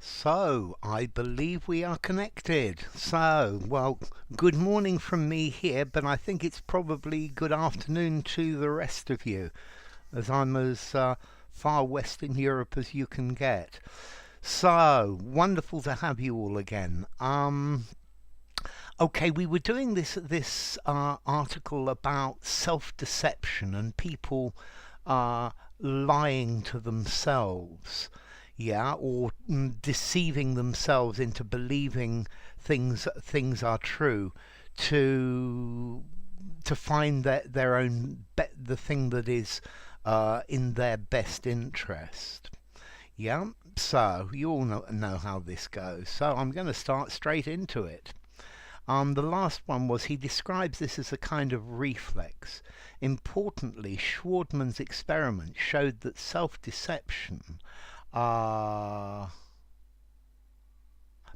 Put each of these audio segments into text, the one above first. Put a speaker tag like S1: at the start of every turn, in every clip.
S1: So, I believe we are connected. So, well, good morning from me here, but I think it's probably good afternoon to the rest of you, as I'm as far west in Europe as you can get. So, wonderful to have you all again. Okay, we were doing this article about self-deception and people lying to themselves, yeah, or deceiving themselves into believing things are true to find their own the thing that is in their best interest. Yeah, so you all know how this goes. So I'm going to start straight into it. The last one was he describes this as a kind of reflex. Importantly, Schwardmann's experiment showed that self-deception uh,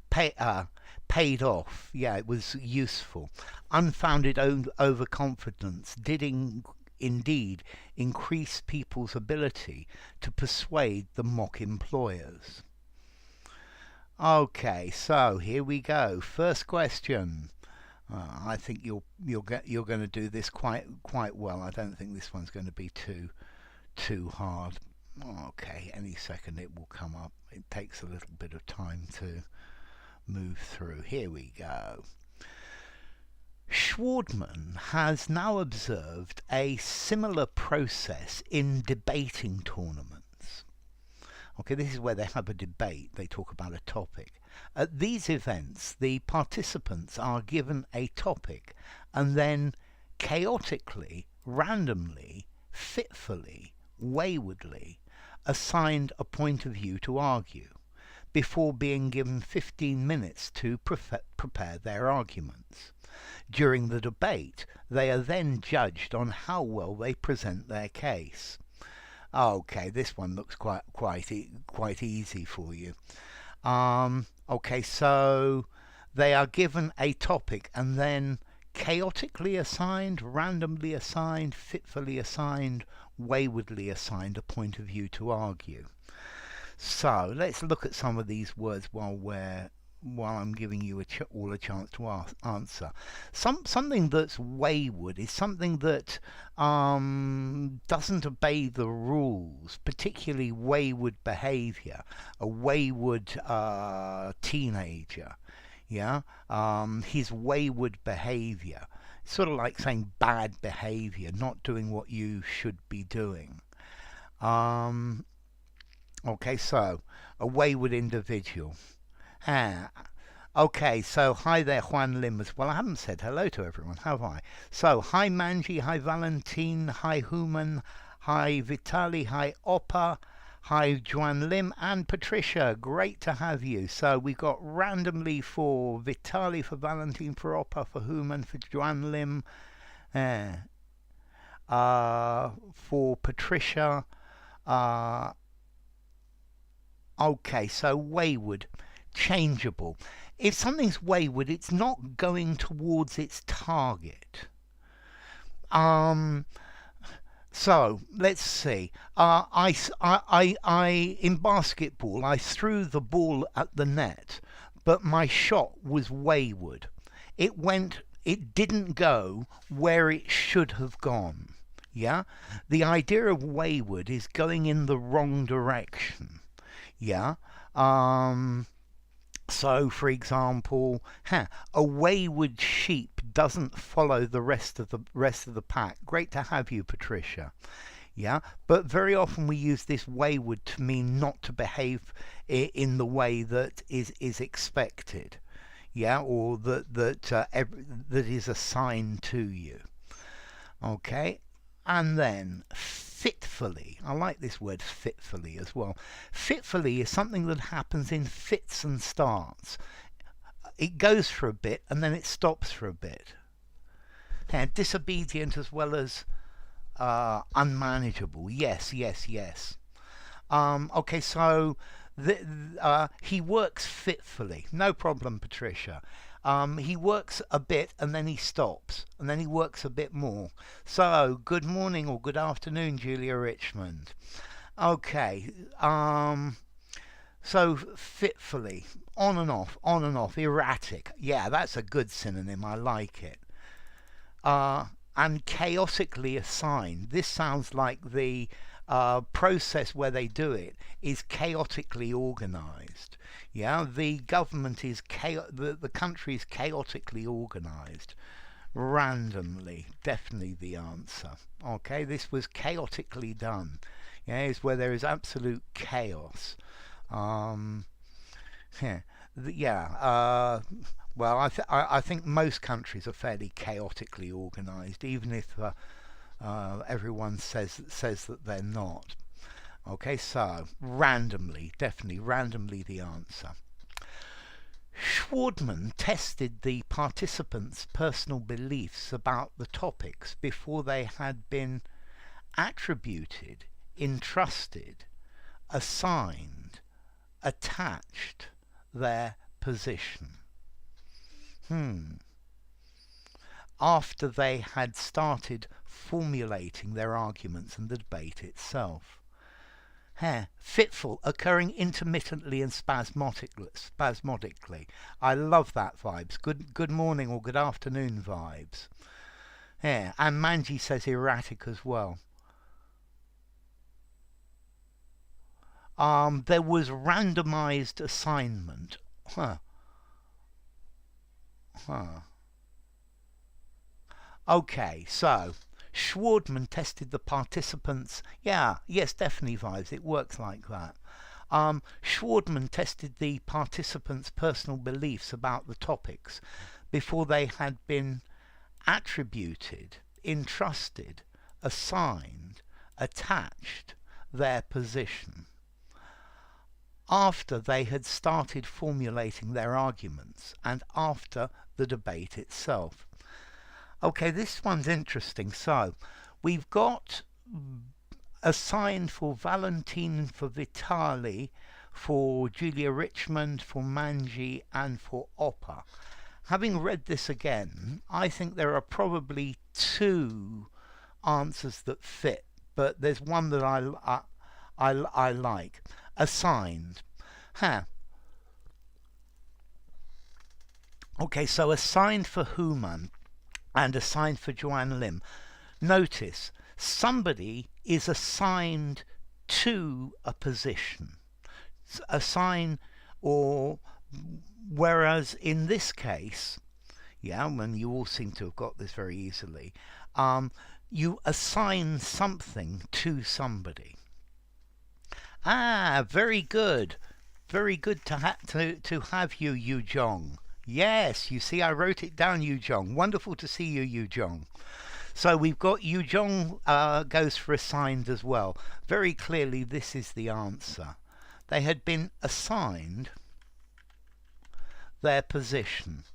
S1: paid off. Yeah, it was useful. Unfounded overconfidence did indeed increase people's ability to persuade the mock employers. Okay, so here we go. First question. I think you're going to do this quite well. I don't think this one's going to be too hard. Okay, any second it will come up. It takes a little bit of time to move through. Here we go. Schwardmann has now observed a similar process in debating tournaments. Okay, this is where they have a debate. They talk about a topic. At these events, the participants are given a topic and then chaotically, randomly, fitfully, waywardly assigned a point of view to argue before being given 15 minutes to prepare their arguments. During the debate, they are then judged on how well they present their case. Okay, this one looks quite easy for you. Okay, so they are given a topic and then chaotically assigned, randomly assigned, fitfully assigned, waywardly assigned a point of view to argue. So let's look at some of these words while I'm giving you all a chance to answer. Something that's wayward is something that doesn't obey the rules, particularly wayward behavior. A wayward teenager, yeah, his wayward behavior. Sort of like saying bad behavior, not doing what you should be doing. Okay, so a wayward individual. Ah, okay, so hi there, Juan Lim as well. I haven't said hello to everyone, have I? So, hi Manji, hi Valentine, hi Human, hi Vitali, hi Oppa, hi Juan Lim, and Patricia. Great to have you. So, we've got randomly for Vitali, for Valentine, for Oppa, for Human, for Juan Lim, for Patricia. Okay, so wayward. Changeable. If something's wayward, it's not going towards its target. So let's see. In basketball, I threw the ball at the net, but my shot was wayward. It didn't go where it should have gone. Yeah, the idea of wayward is going in the wrong direction. Yeah. So, for example, a wayward sheep doesn't follow the rest of the pack. Great to have you, Patricia. Yeah, but very often we use this wayward to mean not to behave in the way that is expected. Yeah, or that is assigned to you. Okay, and then fitfully. I like this word fitfully as well. Fitfully is something that happens in fits and starts. It goes for a bit and then it stops for a bit. Disobedient as well as unmanageable. Yes. Okay, so he works fitfully. No problem, Patricia. He works a bit and then he stops and then he works a bit more. So, good morning or good afternoon, Julia Richmond. Okay, So fitfully, on and off, erratic. Yeah, that's a good synonym. I like it. And chaotically assigned. This sounds like the process where they do it is chaotically organized. Yeah, the government is the country is chaotically organized. Randomly, definitely the answer. Okay, this was chaotically done. Yeah, is where there is absolute chaos. Um, yeah, well, I think most countries are fairly chaotically organised, even if everyone says that they're not. Okay, so randomly, definitely randomly the answer. Schwardmann tested the participants' personal beliefs about the topics before they had been attributed, entrusted, assigned, attached their position. After they had started formulating their arguments and the debate itself. Fitful, occurring intermittently and spasmodically. I love that vibes. Good morning or good afternoon vibes. And Manji says erratic as well. There was randomized assignment. Okay, so Schwardmann tested the participants. Yes, definitely vibes. It works like that. Schwardmann tested the participants' personal beliefs about the topics before they had been attributed, entrusted, assigned, attached their position. After they had started formulating their arguments and after the debate itself. Okay, this one's interesting. So, we've got assigned for Valentine, for Vitali, for Julia Richmond, for Manji, and for Oppa. Having read this again, I think there are probably two answers that fit, but there's one that I like. Assigned. Okay, so assigned for Human and assigned for Joanne Lim. Notice, somebody is assigned to a position. Assign, or whereas in this case, when you all seem to have got this very easily, you assign something to somebody. Very good. Very good to have you, Yu Jong. Yes, you see, I wrote it down, Yu Jong. Wonderful to see you, Yu Jong. So we've got Yu Jong goes for assigned as well. Very clearly, this is the answer. They had been assigned their position.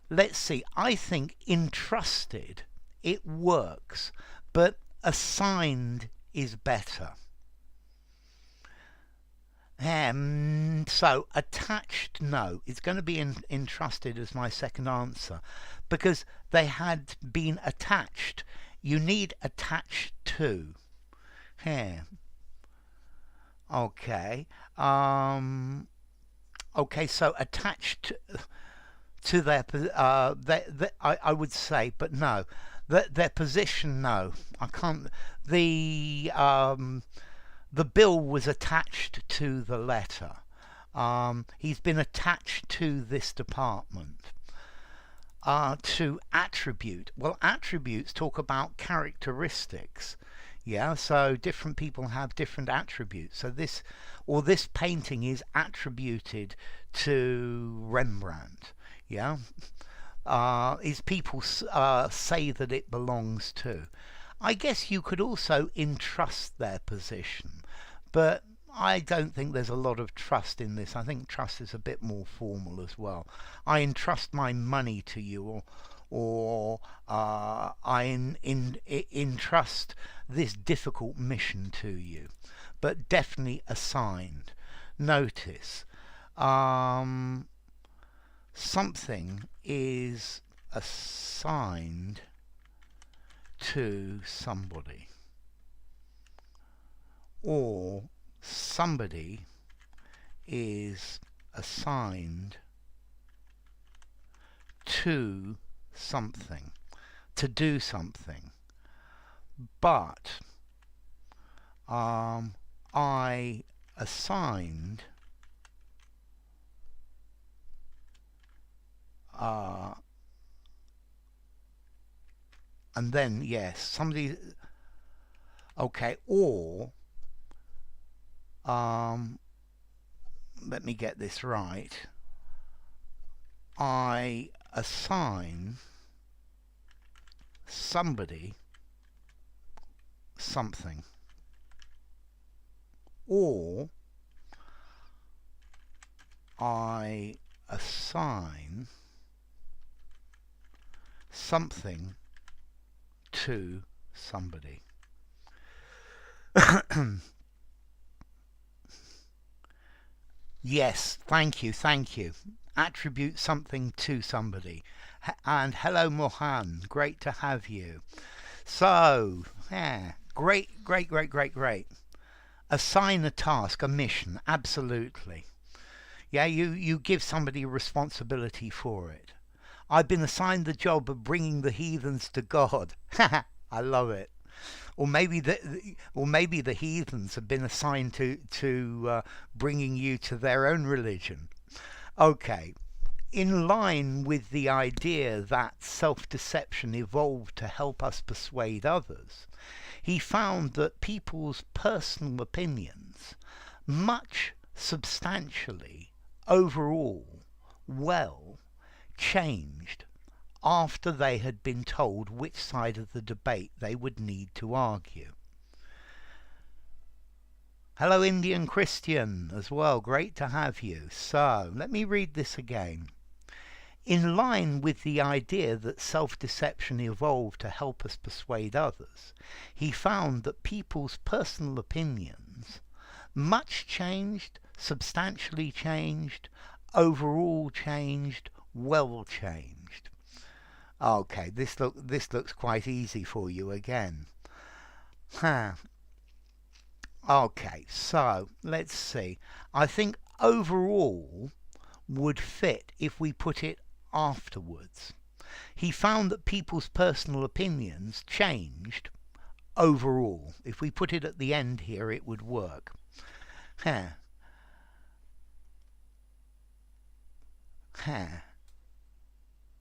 S1: Let's see, I think entrusted, it works, but assigned is better. So attached, no, it's going to be entrusted as my second answer because they had been attached. You need attached to. Okay. Okay, so attached to their I would say, but no, their position, no, I can't. The bill was attached to the letter. He's been attached to this department. To attribute. Well, attributes talk about characteristics. So different people have different attributes. So this painting is attributed to Rembrandt. Is people say that it belongs to. I guess you could also entrust their position, but I don't think there's a lot of trust in this. I think trust is a bit more formal as well. I entrust my money to you, or I entrust this difficult mission to you, but definitely assigned. Notice, something is assigned to somebody, or somebody is assigned to something, to do something, but I assigned and then yes, somebody, okay, or let me get this right. I assign somebody something, or I assign something to somebody. Yes, thank you, thank you. Attribute something to somebody. And hello, Mohan, great to have you. So, yeah, great. Assign a task, a mission, absolutely. Yeah, you give somebody a responsibility for it. I've been assigned the job of bringing the heathens to God. I love it. Or maybe the heathens have been assigned to bringing you to their own religion. Okay. In line with the idea that self-deception evolved to help us persuade others, he found that people's personal opinions, much substantially, overall, well, changed after they had been told which side of the debate they would need to argue. Hello, Indian Christian, as well. Great to have you. So, let me read this again. In line with the idea that self-deception evolved to help us persuade others, he found that people's personal opinions, much changed, substantially changed, overall changed, well changed. Okay, this looks quite easy for you again. Okay, so let's see. I think overall would fit if we put it afterwards. He found that people's personal opinions changed overall. If we put it at the end here, it would work.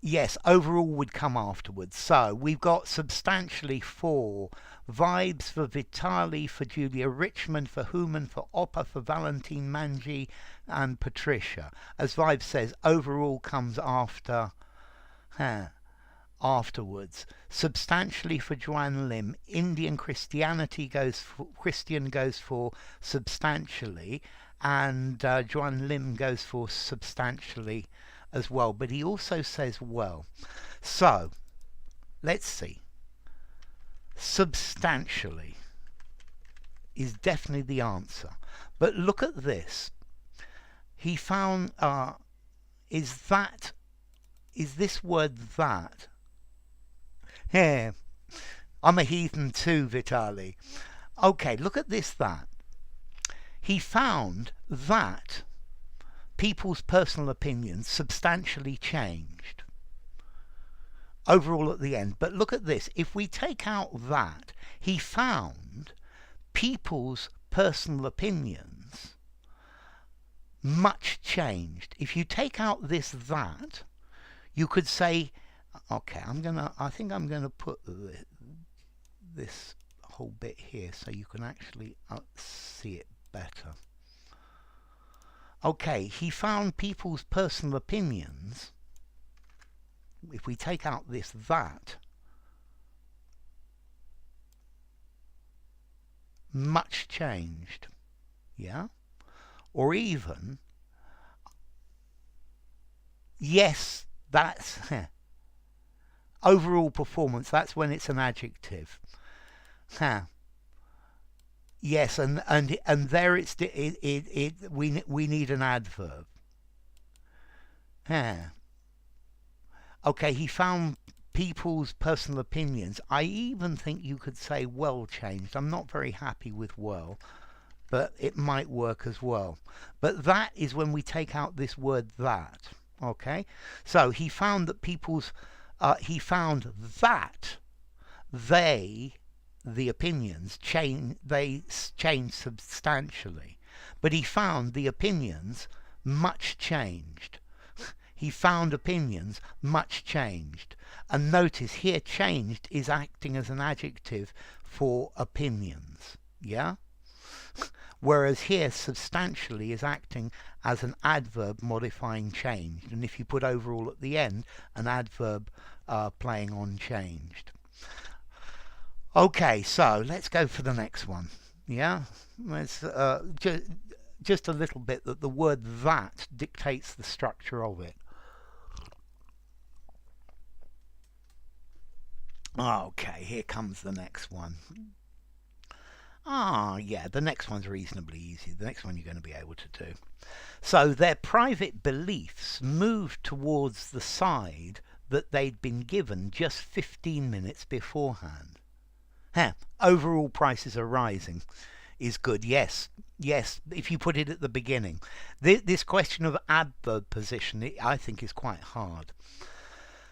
S1: Yes, overall would come afterwards. So we've got substantially for Vibes, for Vitali, for Julia Richmond, for Human, for Oppa, for Valentine Manji, and Patricia. As Vibes says, overall comes after, afterwards. Substantially for Joanne Lim. Indian Christianity goes for, Christian goes for substantially, and Joanne Lim goes for substantially as well. But he also says well. So, let's see. Substantially is definitely the answer. But look at this. He found, is this word that? Yeah, I'm a heathen too, Vitali. Okay, look at this that. He found that people's personal opinions substantially changed overall at the end. But look at this. If we take out that, he found people's personal opinions much changed. If you take out this that, you could say, okay, I think I'm gonna put this whole bit here so you can actually see it better. Okay, he found people's personal opinions, if we take out this that, much changed, yeah? Or even, yes, that's overall performance, that's when it's an adjective. Yes, and there we need an adverb. Okay, he found people's personal opinions. I even think you could say well changed. I'm not very happy with well. but it might work as well. But that is when we take out this word that. Okay, so he found that he found that the opinions changed substantially, but he found the opinions much changed. He found opinions much changed. And notice here changed is acting as an adjective for opinions. Yeah? Whereas here substantially is acting as an adverb modifying changed. And if you put overall at the end, an adverb playing on changed. Okay, so let's go for the next one. Yeah? Let's just a little bit that the word that dictates the structure of it. Okay, here comes the next one. Yeah, the next one's reasonably easy. The next one you're going to be able to do. So their private beliefs moved towards the side that they'd been given just 15 minutes beforehand. Overall prices are rising is good. Yes, if you put it at the beginning. This question of adverb position, I think, is quite hard.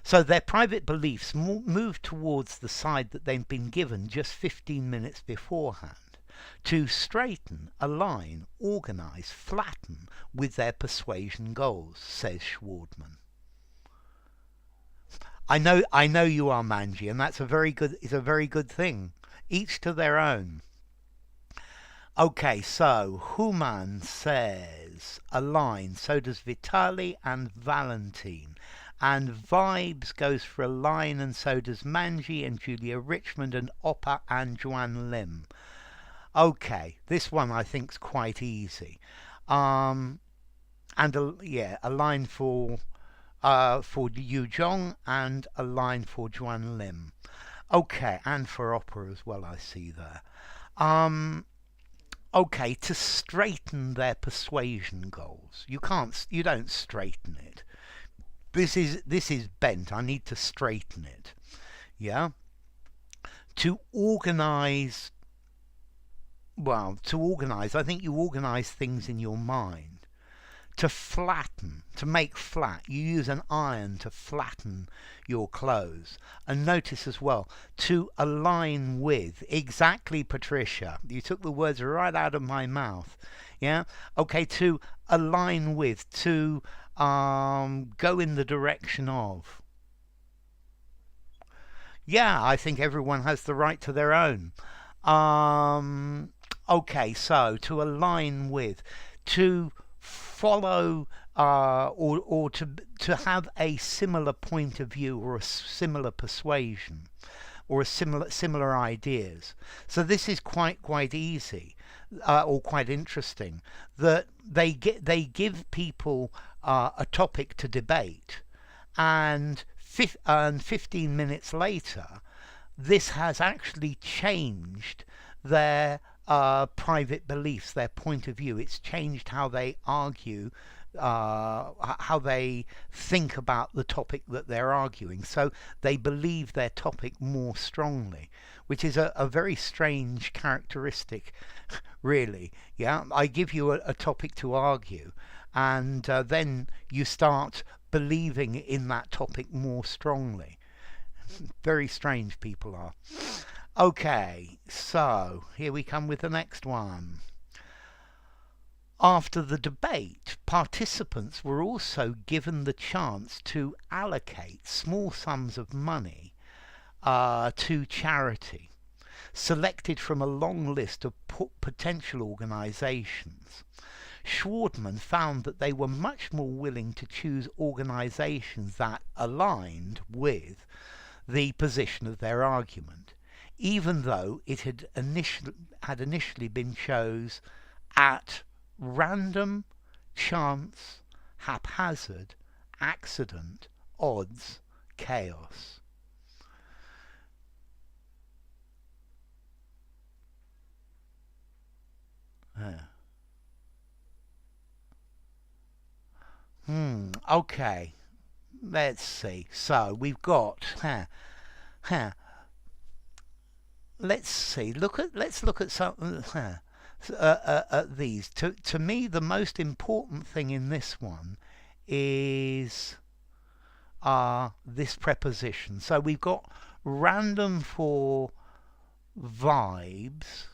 S1: So their private beliefs moved towards the side that they'd been given just 15 minutes beforehand to straighten, align, organize, flatten with their persuasion goals, says Schwardmann. I know you are, Manji, and that's a very good thing. Each to their own. Okay, so Human says align, so does Vitali and Valentine. And Vibes goes for a line, and so does Manji and Julia Richmond and Oppa and Joanne Lim. Okay, this one I think's quite easy. And a line for Yu Jong and a line for Joanne Lim. Okay, and for Oppa as well, I see there. Okay, to straighten their persuasion goals. You don't straighten it. This is bent. I need to straighten it. Yeah? To organize, I think you organize things in your mind. To flatten, to make flat. You use an iron to flatten your clothes. And notice as well, to align with. Exactly, Patricia. You took the words right out of my mouth. Yeah? Okay, to align with, to go in the direction of. Yeah, I think everyone has the right to their own. Okay, so to align with, to follow, or to have a similar point of view or a similar persuasion or a similar ideas. So this is quite easy or quite interesting, that they give people a topic to debate, and 15 minutes later this has actually changed their private beliefs, their point of view. It's changed how they argue, how they think about the topic that they're arguing. So they believe their topic more strongly, which is a very strange characteristic, really. Yeah, I give you a topic to argue, and then you start believing in that topic more strongly. Very strange people are. Okay, so here we come with the next one. After the debate, participants were also given the chance to allocate small sums of money to charity, selected from a long list of potential organisations. Schwardmann found that they were much more willing to choose organisations that aligned with the position of their argument, even though it had initially been chose at random, chance, haphazard, accident, odds, chaos. Okay. Let's see. So we've got let's see. Let's look at some these. To me, the most important thing in this one is this preposition. So we've got random for vibes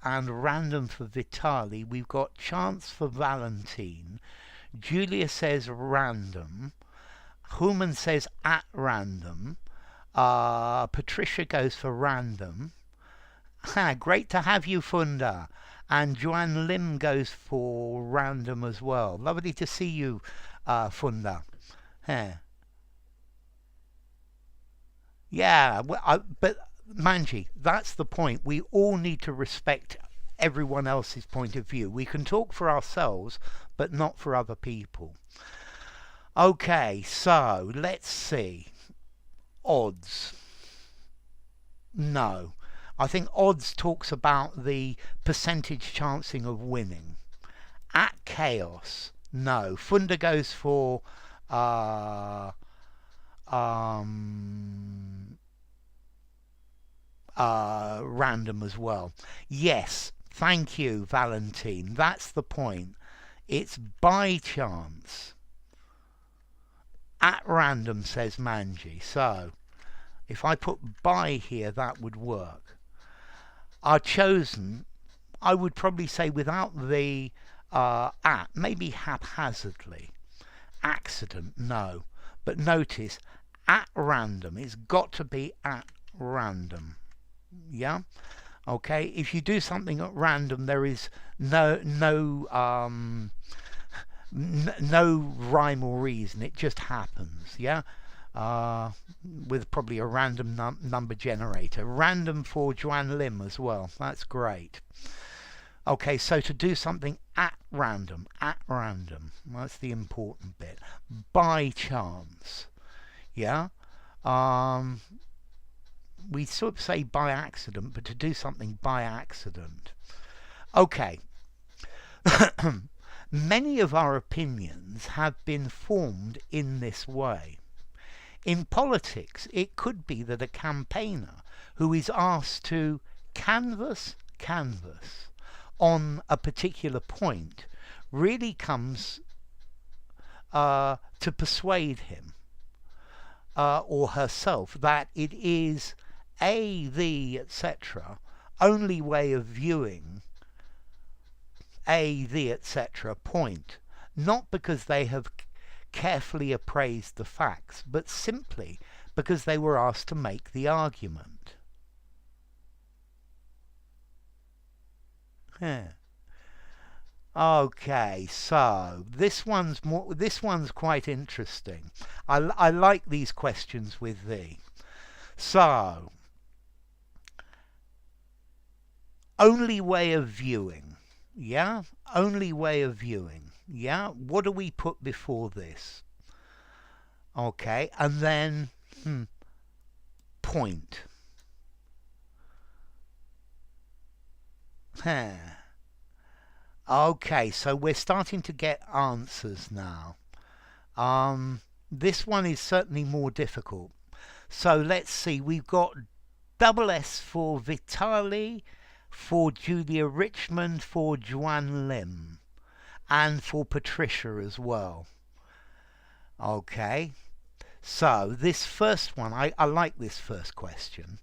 S1: and random for Vitali. We've got chance for Valentine. Julia says random. Human says at random. Patricia goes for random. Great to have you, Funda. And Joanne Lim goes for random as well. Lovely to see you, Funda. Yeah, but Manji, that's the point. We all need to respect everyone else's point of view. We can talk for ourselves, but not for other people. Okay, so let's see. Odds. No. I think odds talks about the percentage chancing of winning. At chaos. No. Funda goes for random as well. Yes, thank you, Valentine. That's the point. It's by chance. At random, says Manji. So, if I put by here, that would work. Are chosen, I would probably say without the at, maybe haphazardly. Accident, no. But notice, at random, it's got to be at random. Yeah? Okay, if you do something at random, there is no rhyme or reason. It just happens. Yeah, with probably a random number generator. Random for Joanne Lim as well. That's great. Okay, so to do something at random, that's the important bit. By chance. Yeah. We sort of say by accident, but to do something by accident. Okay. Many of our opinions have been formed in this way. In politics, it could be that a campaigner who is asked to canvass on a particular point really comes to persuade him or herself that it is the, etc., only way of viewing the, etc. point, not because they have carefully appraised the facts, but simply because they were asked to make the argument. Okay, so this one's quite interesting. I like these questions with thee. So, only way of viewing. Yeah? Only way of viewing. Yeah? What do we put before this? Okay, and then point. Okay, so we're starting to get answers now. This one is certainly more difficult. So let's see, we've got double S for Vitali, for Julia Richmond, for Joanne Lim, and for Patricia as well. Okay, so this first one, I like this first question.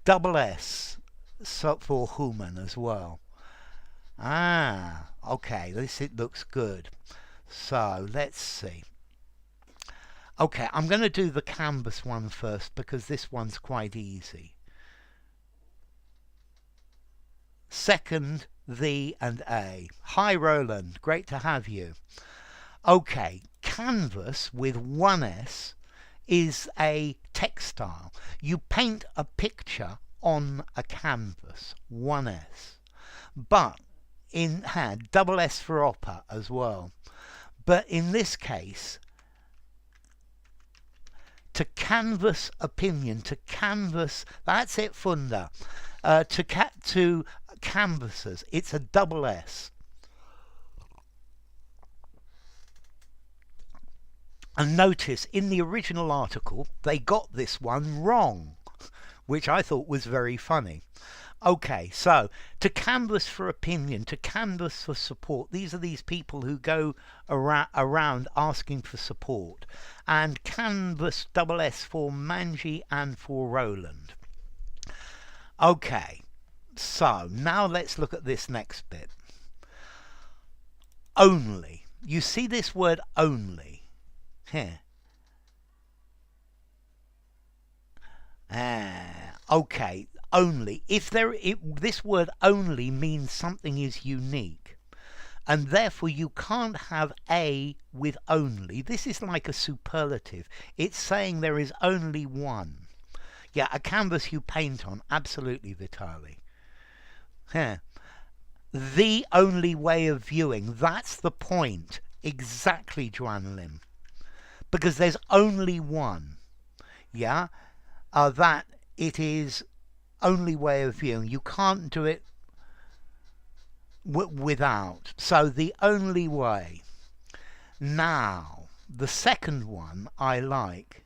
S1: Double S for Human as well. Okay, it looks good. So let's see. Okay, I'm going to do the canvas one first because this one's quite easy. Second, the and a. Hi, Roland. Great to have you. Okay, canvas with one S is a textile. You paint a picture on a canvas, one S. But double S for opera as well. But in this case, to canvas opinion, to canvas, that's it, Funda. To canvassers, it's a double S. And notice, in the original article, they got this one wrong, which I thought was very funny. Okay, so to canvass for opinion, to canvass for support, these are these people who go around asking for support. And canvass, double S, for Manji and for Roland. Okay, so now let's look at this next bit. Only. You see this word only here. Okay, only. This word only means something is unique, and therefore you can't have a with only. This is like a superlative. It's saying there is only one. Yeah, a canvas you paint on. Absolutely, Vitali. Yeah. The only way of viewing. That's the point. Exactly, Juan Lim. Because there's only one. Yeah? That it is only way of viewing. You can't do it without. So the only way. Now, the second one I like.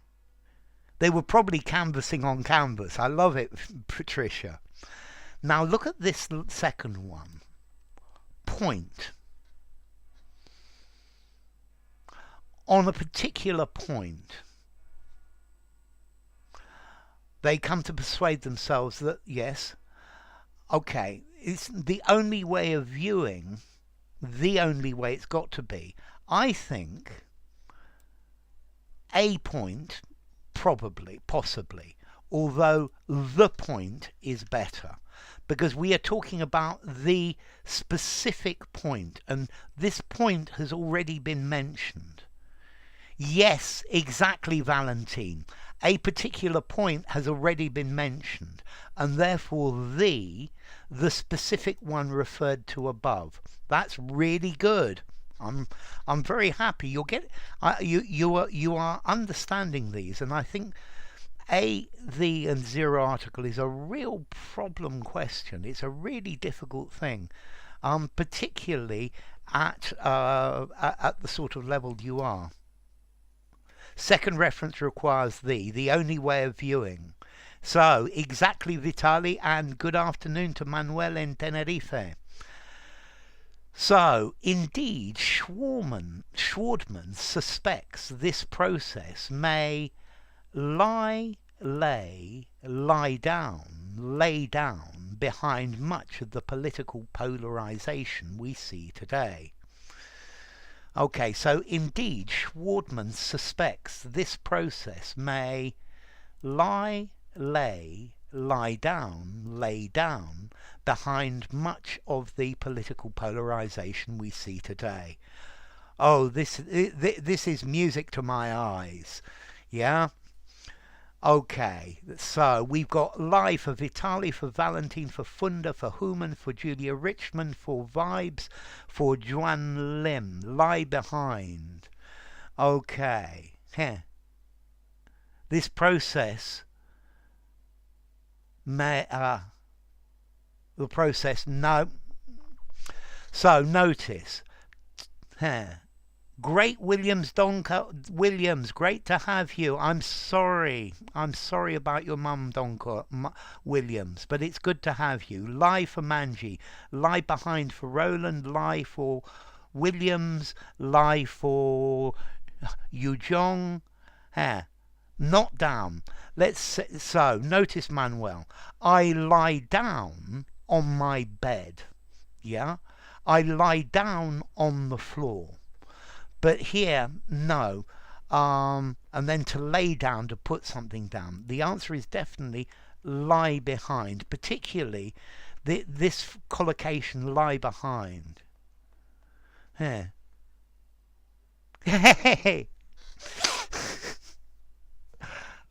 S1: They were probably canvassing on canvas. I love it, Patricia. Now look at this second one. Point. On a particular point, they come to persuade themselves that, yes, okay, it's the only way of viewing, the only way it's got to be. I think a point, probably, possibly, although the point is better, because we are talking about the specific point, and this point has already been mentioned. Yes, exactly, Valentine. A particular point has already been mentioned, and therefore the specific one referred to above. That's really good. I'm very happy. You are understanding these, and I think the and zero article is a real problem question. It's a really difficult thing, particularly at the sort of level you are. Second reference requires the only way of viewing. So, exactly, Vitali, and good afternoon to Manuel in Tenerife. So, indeed, Schwardmann suspects this process may lay down behind much of the political polarization we see today. Okay, so indeed, Schwardmann suspects this process may lay down behind much of the political polarization we see today. Oh, this is music to my eyes. Yeah? Okay, so we've got lie for Vitali, for Valentine, for Funda, for Human, for Julia Richmond, for Vibes, for Juan Lim. Lie behind. Okay. This process may the process no. So notice. Great Williams, Donka Williams, great to have you. I'm sorry about your mum, Donka Williams, but it's good to have you. Lie for Manji, lie behind for Roland, lie for Williams, lie for Yujong. Not down. So notice Manuel. I lie down on my bed. Yeah, I lie down on the floor. But here, no. And then to lay down, to put something down. The answer is definitely lie behind, particularly this collocation, lie behind. Hey.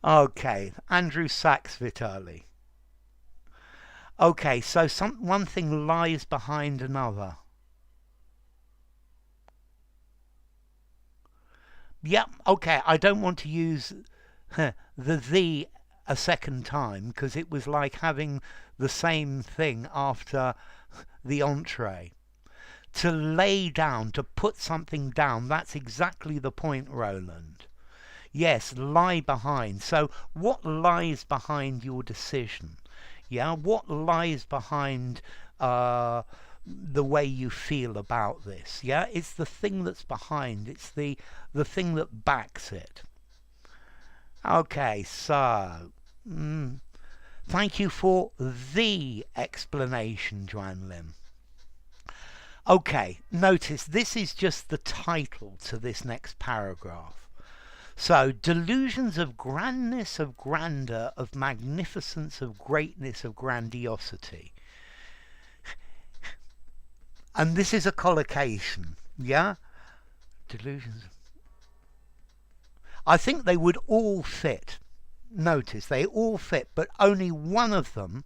S1: Okay, Andrew Sachs, Vitali. Okay, so one thing lies behind another. Yep, okay, I don't want to use the a second time, because it was like having the same thing after the entree. To lay down, to put something down, that's exactly the point, Roland. Yes, lie behind. So what lies behind your decision? Yeah, what lies behind the way you feel about this? Yeah, it's the thing that's behind. It's the thing that backs it. Okay, so thank you for the explanation, Joanne Lim. Okay, notice this is just the title to this next paragraph. So, delusions of grandness, of grandeur, of magnificence, of greatness, of grandiosity. And this is a collocation, yeah? Delusions. I think they would all fit. Notice, they all fit, but only one of them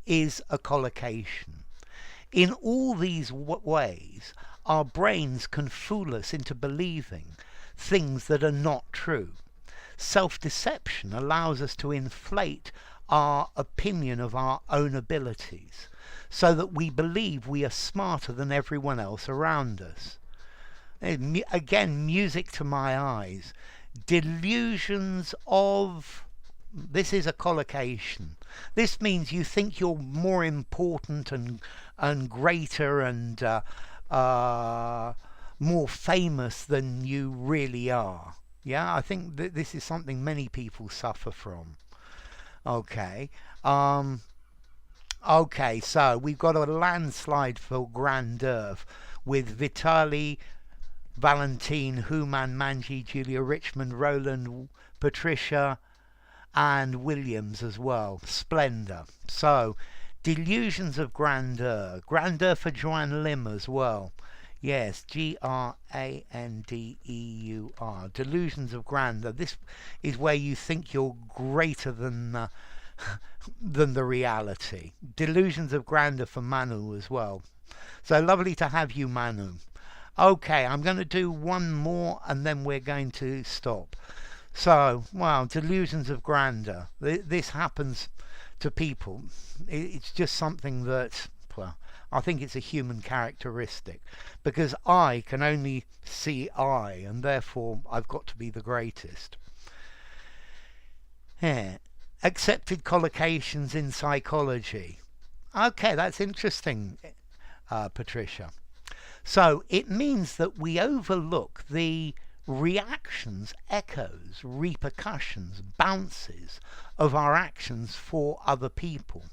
S1: is a collocation. In all these ways, our brains can fool us into believing things that are not true. Self-deception allows us to inflate our opinion of our own abilities, so that we believe we are smarter than everyone else around us. Again, music to my eyes. Delusions of... This is a collocation. This means you think you're more important and greater and more famous than you really are. Yeah, I think that this is something many people suffer from. Okay. Okay, so we've got a landslide for grandeur with Vitaly, Valentine, Human, Manji, Julia Richmond, Roland, Patricia, and Williams as well. Splendor. So, delusions of grandeur. Grandeur for Joanne Lim as well. Yes, Grandeur. Delusions of grandeur. This is where you think you're greater than the reality. Delusions of grandeur for Manu as well. So lovely to have you, Manu. Okay, I'm going to do one more and then we're going to stop. So, wow, delusions of grandeur. This happens to people. It's just something that, well, I think it's a human characteristic. Because I can only see I, and therefore I've got to be the greatest. Yeah. Accepted collocations in psychology. Okay, that's interesting, Patricia. So it means that we overlook the reactions, echoes, repercussions, bounces of our actions for other people,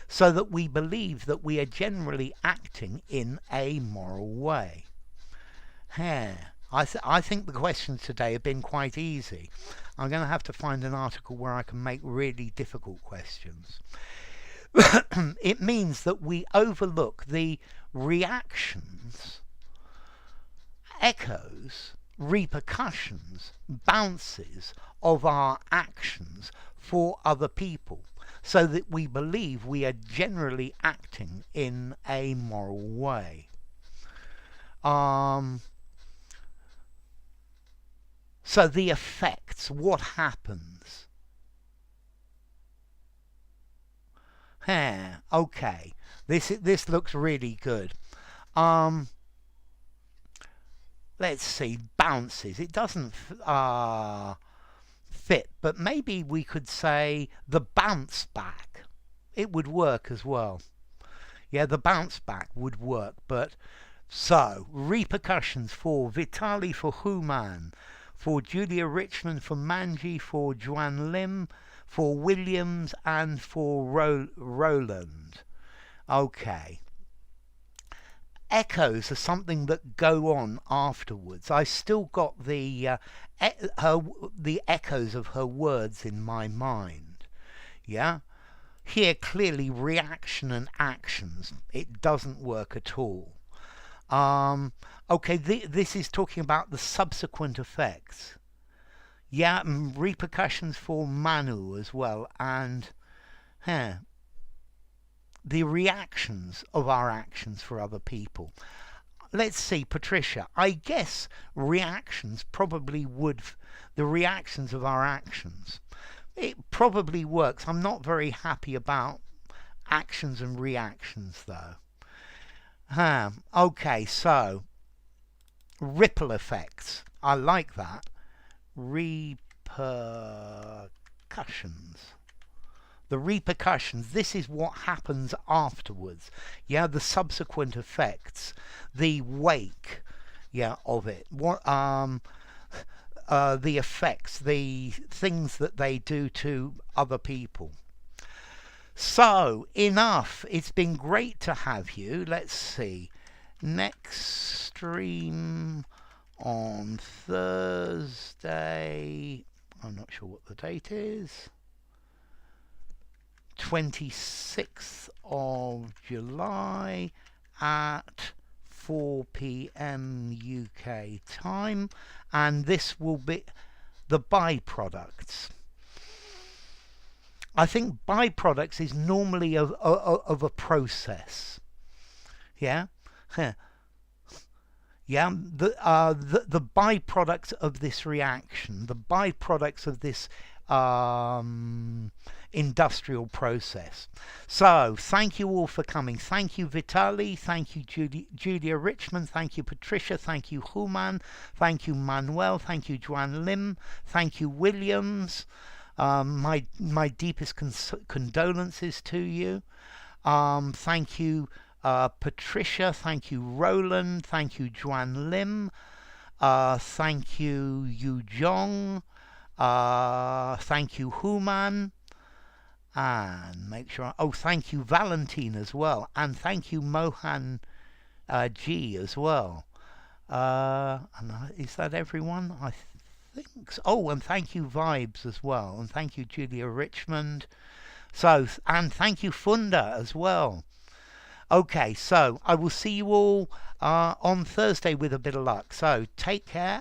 S1: so that we believe that we are generally acting in a moral way. I think the questions today have been quite easy. I'm going to have to find an article where I can make really difficult questions. It means that we overlook the reactions, echoes, repercussions, bounces of our actions for other people, so that we believe we are generally acting in a moral way. So the effects, what happens? Okay, this looks really good. Let's see, bounces. It doesn't fit, but maybe we could say the bounce back. It would work as well. Yeah, the bounce back would work, but so repercussions for Vitaly, for Human, for Julia Richmond, for Manji, for Joanne Lim, for Williams, and for Roland. Okay. Echoes are something that go on afterwards. I still got the echoes of her words in my mind. Yeah? Here, clearly, reaction and actions. It doesn't work at all. Okay, this is talking about the subsequent effects. Yeah, repercussions for Manu as well, and the reactions of our actions for other people. Let's see, Patricia. I guess reactions probably would, the reactions of our actions. It probably works. I'm not very happy about actions and reactions, though. Okay, so ripple effects. I like that. Repercussions. the repercussions. This is what happens afterwards. Yeah, the subsequent effects, the wake, yeah, of it. What the effects, the things that they do to other people. So, enough. It's been great to have you. Let's see. Next stream on Thursday. I'm not sure what the date is. 26th of July at 4 p.m. UK time. And this will be the byproducts. I think byproducts is normally of a process. Yeah? Yeah, the byproducts of this reaction, the byproducts of this industrial process. So, thank you all for coming. Thank you, Vitali. Thank you, Julia Richmond. Thank you, Patricia. Thank you, Human. Thank you, Manuel. Thank you, Joanne Lim. Thank you, Williams. My deepest condolences to you. Thank you, Patricia. Thank you, Roland. Thank you, Joanne Lim. Thank you, Yu Jong. Thank you, Human. And make sure. Oh, thank you, Valentine, as well. And thank you, Mohan G, as well. Is that everyone? I think so. Oh, and thank you, Vibes, as well. And thank you, Julia Richmond. So, and thank you, Funda, as well. Okay, so I will see you all on Thursday with a bit of luck. So take care